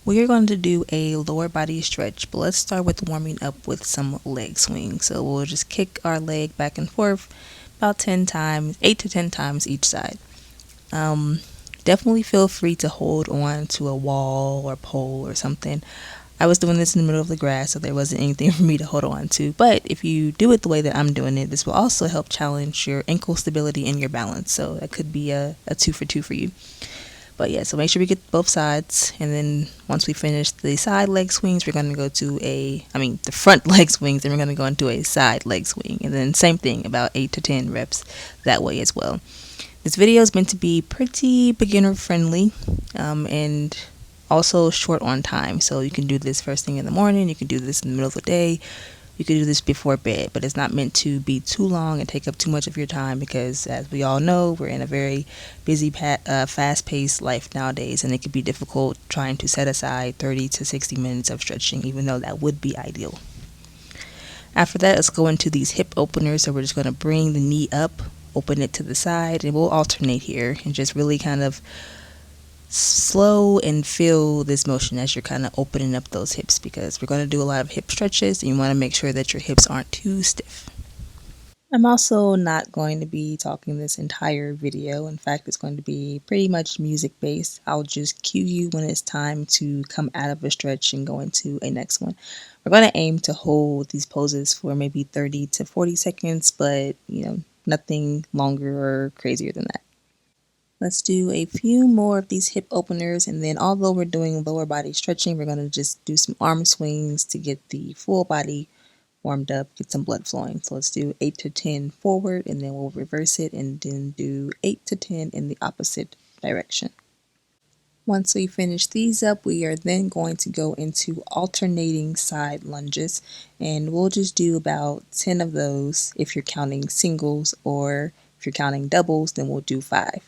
We are going to do a lower body stretch, but let's start with warming up with some leg swings. So we'll just kick our leg back and forth about 10 times, 8 to 10 times each side. Um, Definitely feel free to hold on to a wall or pole or something. I was doing this in the middle of the grass, so there wasn't anything for me to hold on to. But if you do it the way that I'm doing it, this will also help challenge your ankle stability and your balance. So that could be a 2 for 2 for you. But yeah, so make sure we get both sides. And then once we finish the side leg swings, we're going to go to the front leg swings, and we're going to go into a side leg swing. And then same thing, about 8 to 10 reps that way as well. This video is meant to be pretty beginner friendly and also short on time. So you can do this first thing in the morning, you can do this in the middle of the day, you can do this before bed, but it's not meant to be too long and take up too much of your time because, as we all know, we're in a very busy, fast-paced life nowadays, and it can be difficult trying to set aside 30 to 60 minutes of stretching, even though that would be ideal. After that, let's go into these hip openers. So we're just going to bring the knee up, open it to the side, and we'll alternate here and just really kind of slow and feel this motion as you're kind of opening up those hips, because we're going to do a lot of hip stretches and you want to make sure that your hips aren't too stiff. I'm also not going to be talking this entire video. In fact, it's going to be pretty much music based. I'll just cue you when it's time to come out of a stretch and go into a next one. We're going to aim to hold these poses for maybe 30 to 40 seconds, but nothing longer or crazier than that. Let's do a few more of these hip openers, and then although we're doing lower body stretching, we're going to just do some arm swings to get the full body warmed up, get some blood flowing. So let's do 8 to 10 forward, and then we'll reverse it and then do 8 to 10 in the opposite direction. Once we finish these up, we are then going to go into alternating side lunges, and we'll just do about 10 of those if you're counting singles, or if you're counting doubles, then we'll do 5.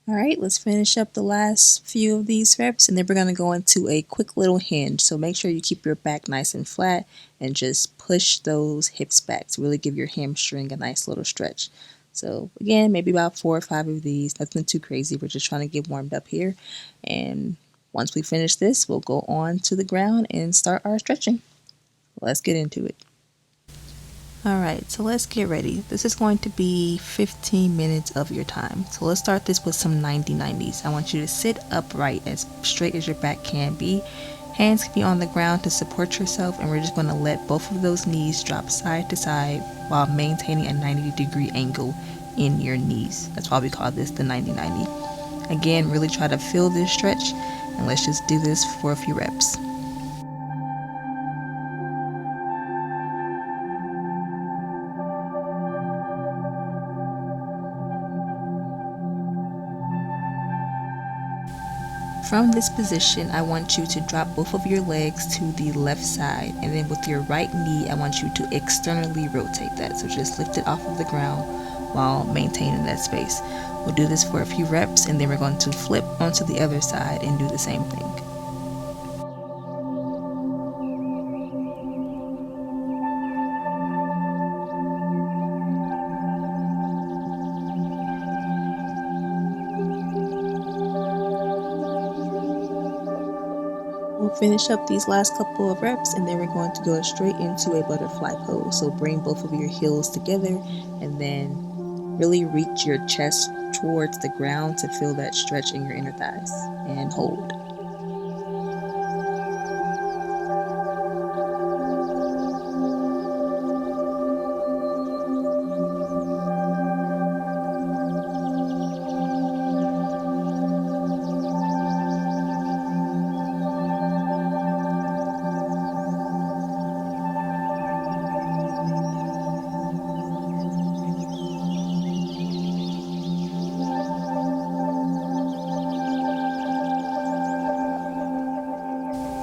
Alright, let's finish up the last few of these reps, and then we're going to go into a quick little hinge. So make sure you keep your back nice and flat and just push those hips back to really give your hamstring a nice little stretch. So again, maybe about 4 or 5 of these, nothing too crazy. We're just trying to get warmed up here. And once we finish this, we'll go on to the ground and start our stretching. Let's get into it. Alright, so let's get ready. This is going to be 15 minutes of your time. So let's start this with some 90-90s. I want you to sit upright as straight as your back can be. Hands can be on the ground to support yourself, and we're just going to let both of those knees drop side to side while maintaining a 90-degree angle in your knees. That's why we call this the 90-90. Again, really try to feel this stretch, and let's just do this for a few reps. From this position, I want you to drop both of your legs to the left side, and then with your right knee, I want you to externally rotate that. So just lift it off of the ground while maintaining that space. We'll do this for a few reps, and then we're going to flip onto the other side and do the same thing. We'll finish up these last couple of reps, and then we're going to go straight into a butterfly pose. So bring both of your heels together and then really reach your chest towards the ground to feel that stretch in your inner thighs, and hold.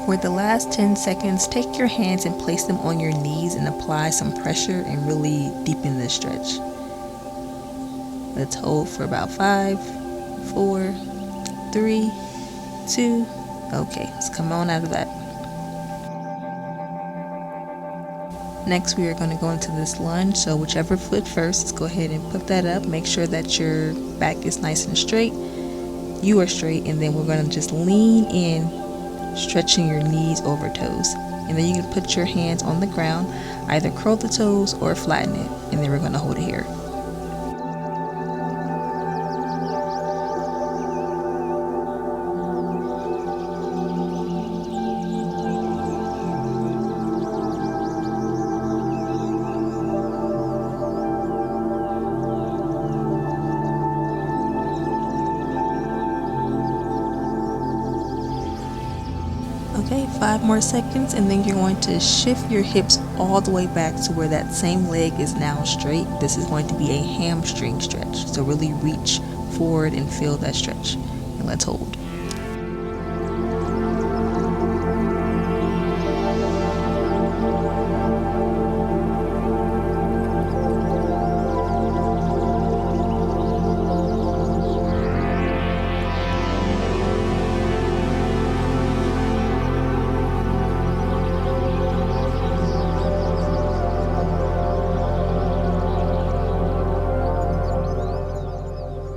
For the last 10 seconds, take your hands and place them on your knees and apply some pressure and really deepen this stretch. Let's hold for about 5, 4, 3, 2. Okay, let's come on out of that. Next, we are going to go into this lunge. So whichever foot first, let's go ahead and put that up. Make sure that your back is nice and straight. you are straight, and then we're going to just lean in, stretching your knees over toes. And then you can put your hands on the ground, either curl the toes or flatten it, and then we're going to hold it here. Okay, 5 more seconds, and then you're going to shift your hips all the way back to where that same leg is now straight. This is going to be a hamstring stretch. So really reach forward and feel that stretch. And let's hold.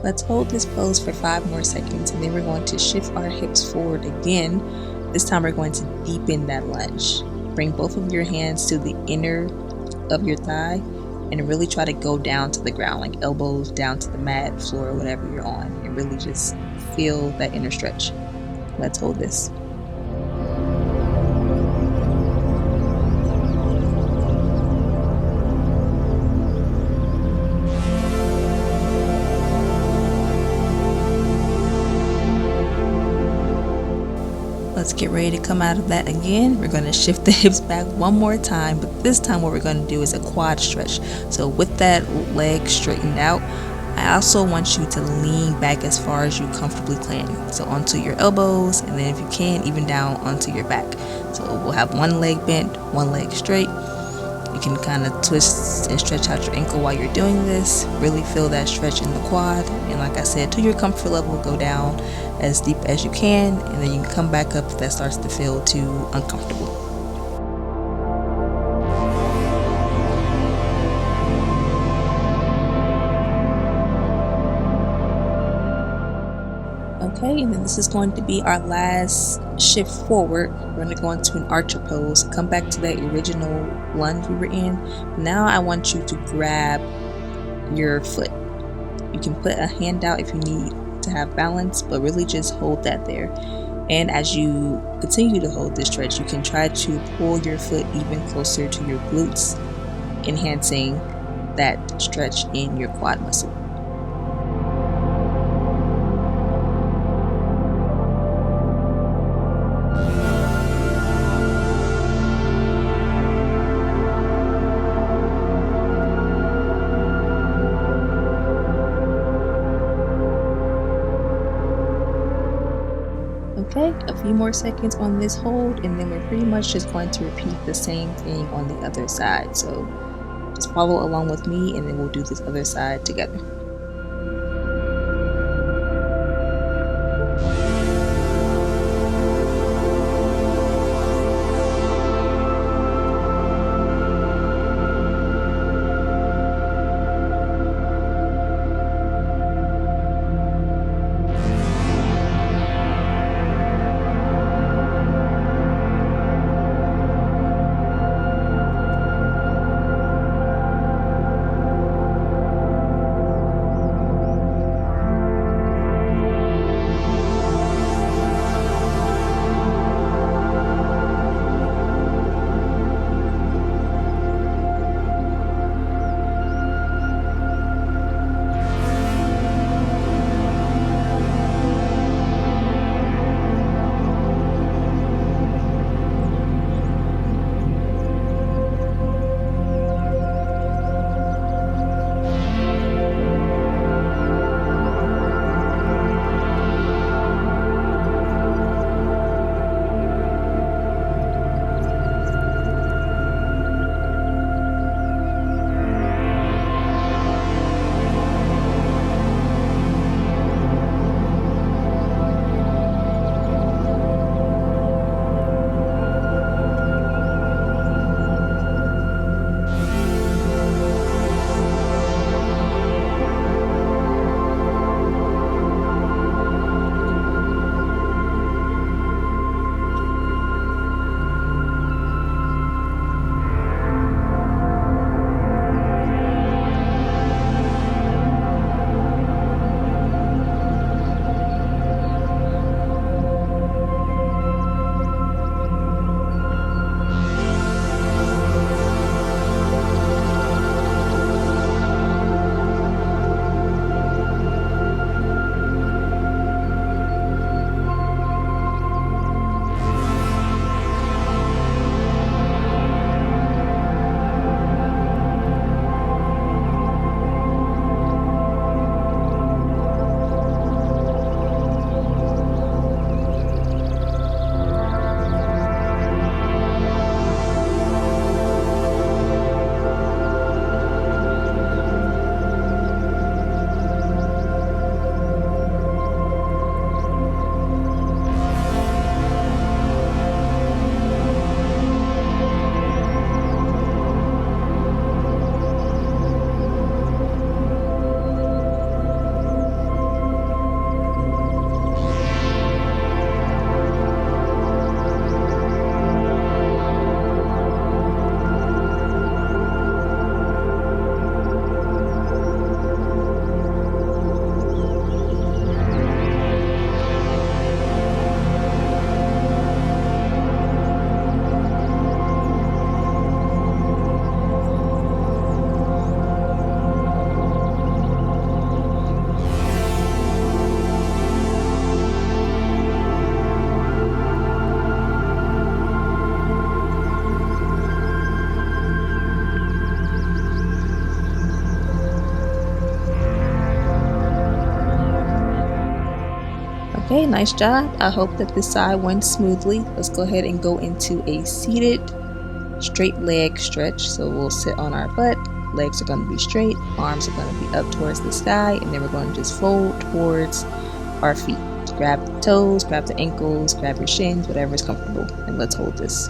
Let's hold this pose for 5 more seconds, and then we're going to shift our hips forward again. This time we're going to deepen that lunge. Bring both of your hands to the inner of your thigh and really try to go down to the ground, like elbows down to the mat, floor, whatever you're on, and really just feel that inner stretch. Let's hold this. Let's get ready to come out of that again. We're going to shift the hips back one more time, but this time what we're going to do is a quad stretch. So with that leg straightened out, I also want you to lean back as far as you comfortably can. So onto your elbows, and then if you can, even down onto your back. So we'll have one leg bent, one leg straight. You can kind of twist and stretch out your ankle while you're doing this. Really feel that stretch in the quad. And like I said, to your comfort level, go down as deep as you can, and then you can come back up if that starts to feel too uncomfortable. Okay, and then this is going to be our last shift forward. We're going to go into an archer pose, come back to that original lunge we were in. Now I want you to grab your foot. You can put a hand out if you need to have balance, but really just hold that there. And as you continue to hold this stretch, you can try to pull your foot even closer to your glutes, enhancing that stretch in your quad muscle. Okay, a few more seconds on this hold, and then we're pretty much just going to repeat the same thing on the other side. So just follow along with me, and then we'll do this other side together. Okay, nice job. I hope that this side went smoothly. Let's go ahead and go into a seated straight leg stretch. So we'll sit on our butt, legs are going to be straight, arms are going to be up towards the sky, and then we're going to just fold towards our feet. Grab the toes, grab the ankles, grab your shins, whatever is comfortable, and let's hold this.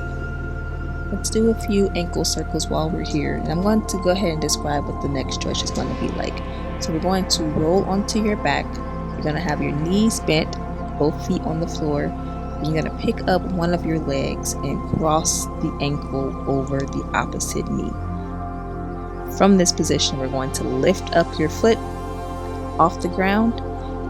Let's do a few ankle circles while we're here, and I'm going to go ahead and describe what the next stretch is going to be like. So we're going to roll onto your back. You're going to have your knees bent, both feet on the floor. You're going to pick up one of your legs and cross the ankle over the opposite knee. From this position, we're going to lift up your foot off the ground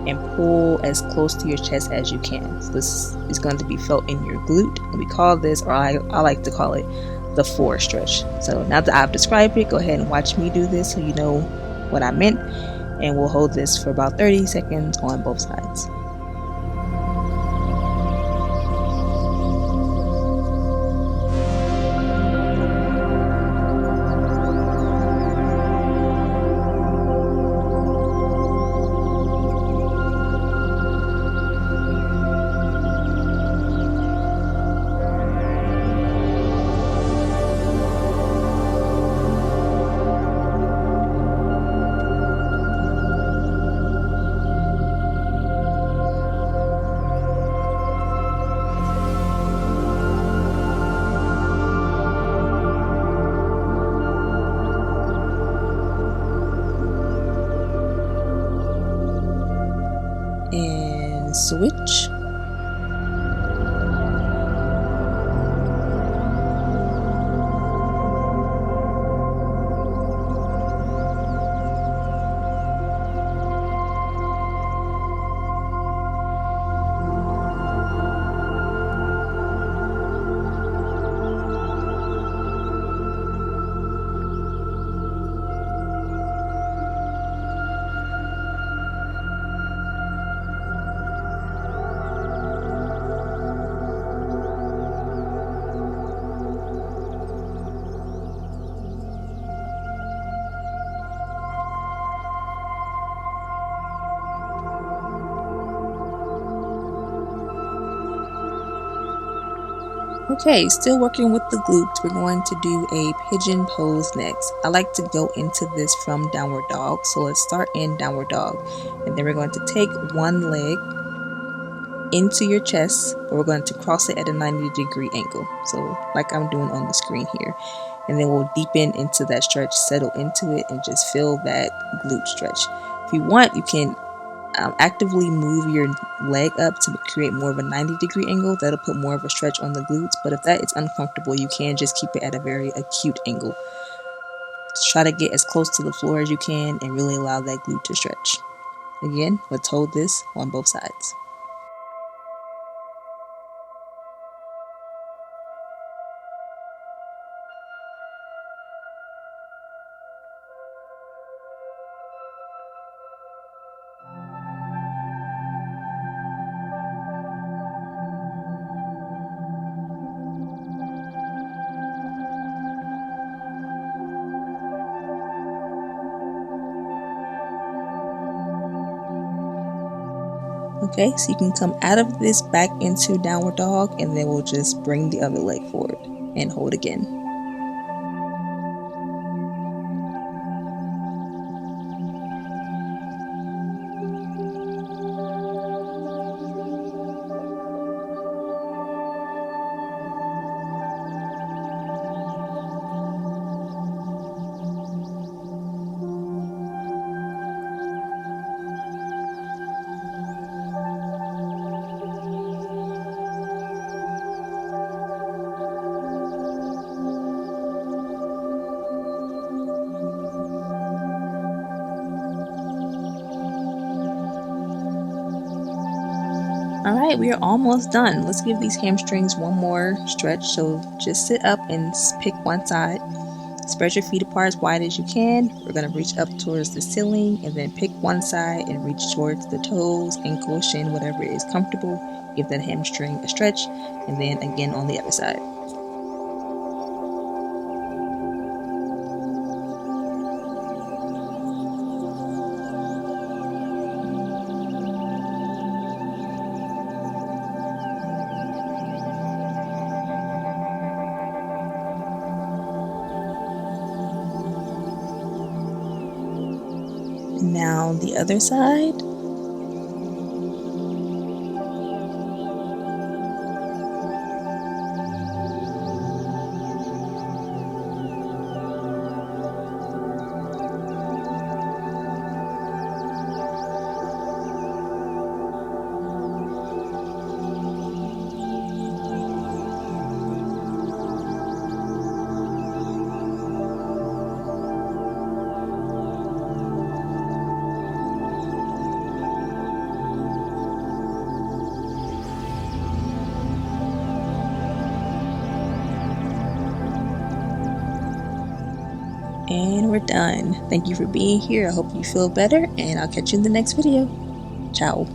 and pull as close to your chest as you can. So this is going to be felt in your glute. And we call this, or I like to call it, the 4 stretch. So now that I've described it, go ahead and watch me do this so you know what I meant. And we'll hold this for about 30 seconds on both sides. And switch. Okay, still working with the glutes, we're going to do a pigeon pose next. I like to go into this from downward dog, so let's start in downward dog. And then we're going to take one leg into your chest, but we're going to cross it at a 90-degree angle. So like I'm doing on the screen here. And then we'll deepen into that stretch, settle into it, and just feel that glute stretch. If you want, you can actively move your leg up to create more of a 90-degree angle. That'll put more of a stretch on the glutes, but if that is uncomfortable, you can just keep it at a very acute angle. Just try to get as close to the floor as you can and really allow that glute to stretch. Again, let's hold this on both sides. Okay, so you can come out of this back into downward dog, and then we'll just bring the other leg forward and hold again. Alright, we are almost done. Let's give these hamstrings one more stretch. So just sit up and pick one side. Spread your feet apart as wide as you can. We're going to reach up towards the ceiling and then pick one side and reach towards the toes, ankle, shin, whatever is comfortable. Give that hamstring a stretch, and then again on the other side. Now the other side. And we're done. Thank you for being here. I hope you feel better, and I'll catch you in the next video. Ciao.